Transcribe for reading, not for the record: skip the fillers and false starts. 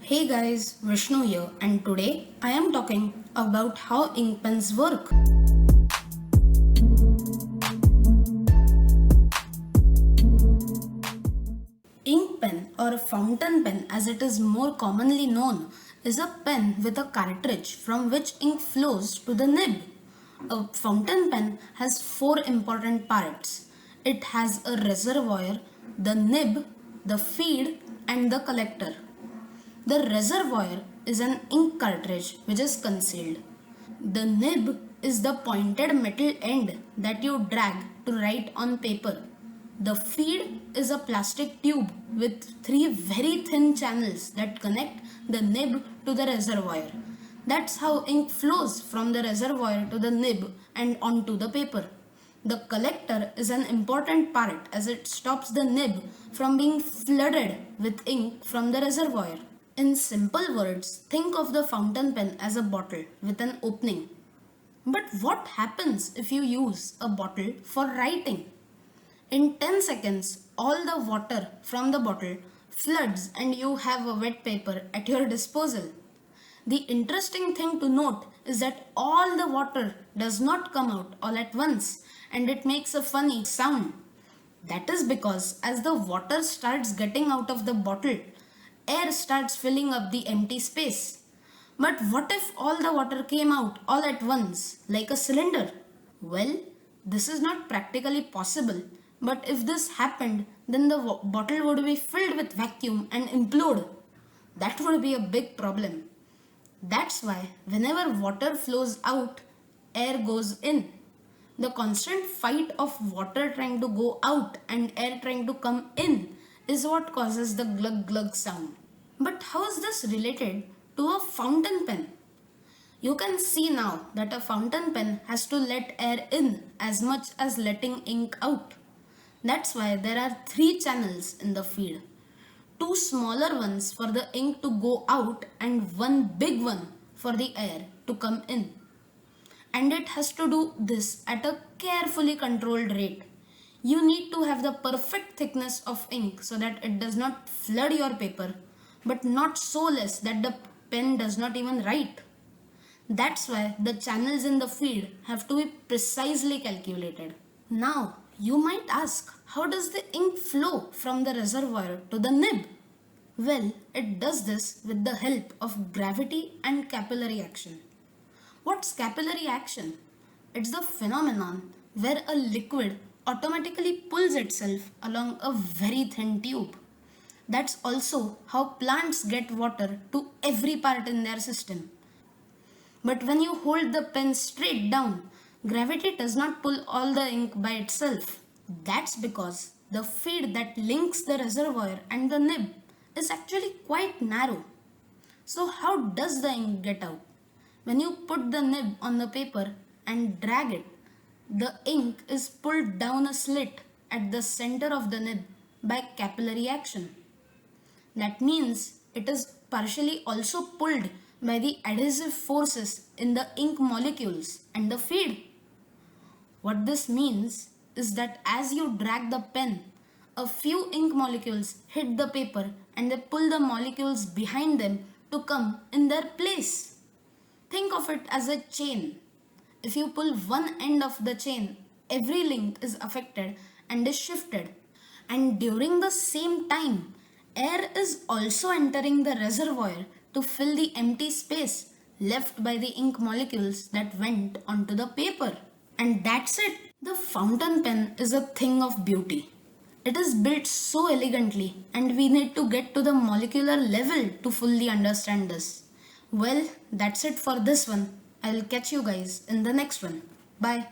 Hey guys, Vishnu here, and today I am talking about how ink pens work. Ink pen or a fountain pen as it is more commonly known is a pen with a cartridge from which ink flows to the nib. A fountain pen has four important parts. It has a reservoir, the nib, the feed and the collector. The reservoir is an ink cartridge which is concealed. The nib is the pointed metal end that you drag to write on paper. The feed is a plastic tube with three very thin channels that connect the nib to the reservoir. That's how ink flows from the reservoir to the nib and onto the paper. The collector is an important part as it stops the nib from being flooded with ink from the reservoir. In simple words, think of the fountain pen as a bottle with an opening. But what happens if you use a bottle for writing? In 10 seconds, all the water from the bottle floods and you have a wet paper at your disposal. The interesting thing to note is that all the water does not come out all at once and it makes a funny sound. That is because as the water starts getting out of the bottle, air starts filling up the empty space. But what if all the water came out all at once, like a cylinder? Well, this is not practically possible, but if this happened, then the bottle would be filled with vacuum and implode. That would be a big problem. That's why whenever water flows out, air goes in. The constant fight of water trying to go out and air trying to come in is what causes the glug glug sound. But how is this related to a fountain pen? You can see now that a fountain pen has to let air in as much as letting ink out. That's why there are three channels in the feed. Two smaller ones for the ink to go out and one big one for the air to come in. And it has to do this at a carefully controlled rate. You need to have the perfect thickness of ink so that it does not flood your paper, but not so less that the pen does not even write. That's why the channels in the feed have to be precisely calculated. Now, you might ask, how does the ink flow from the reservoir to the nib? Well, it does this with the help of gravity and capillary action. What's capillary action? It's the phenomenon where a liquid automatically pulls itself along a very thin tube. That's also how plants get water to every part in their system. But when you hold the pen straight down, gravity does not pull all the ink by itself. That's because the feed that links the reservoir and the nib is actually quite narrow. So how does the ink get out? When you put the nib on the paper and drag it, the ink is pulled down a slit at the center of the nib by capillary action. That means it is partially also pulled by the adhesive forces in the ink molecules and the feed. What this means is that as you drag the pen, a few ink molecules hit the paper and they pull the molecules behind them to come in their place. Think of it as a chain. If you pull one end of the chain, every link is affected and is shifted. And during the same time, air is also entering the reservoir to fill the empty space left by the ink molecules that went onto the paper. And that's it. The fountain pen is a thing of beauty. It is built so elegantly and we need to get to the molecular level to fully understand this. Well, that's it for this one. I'll catch you guys in the next one. Bye.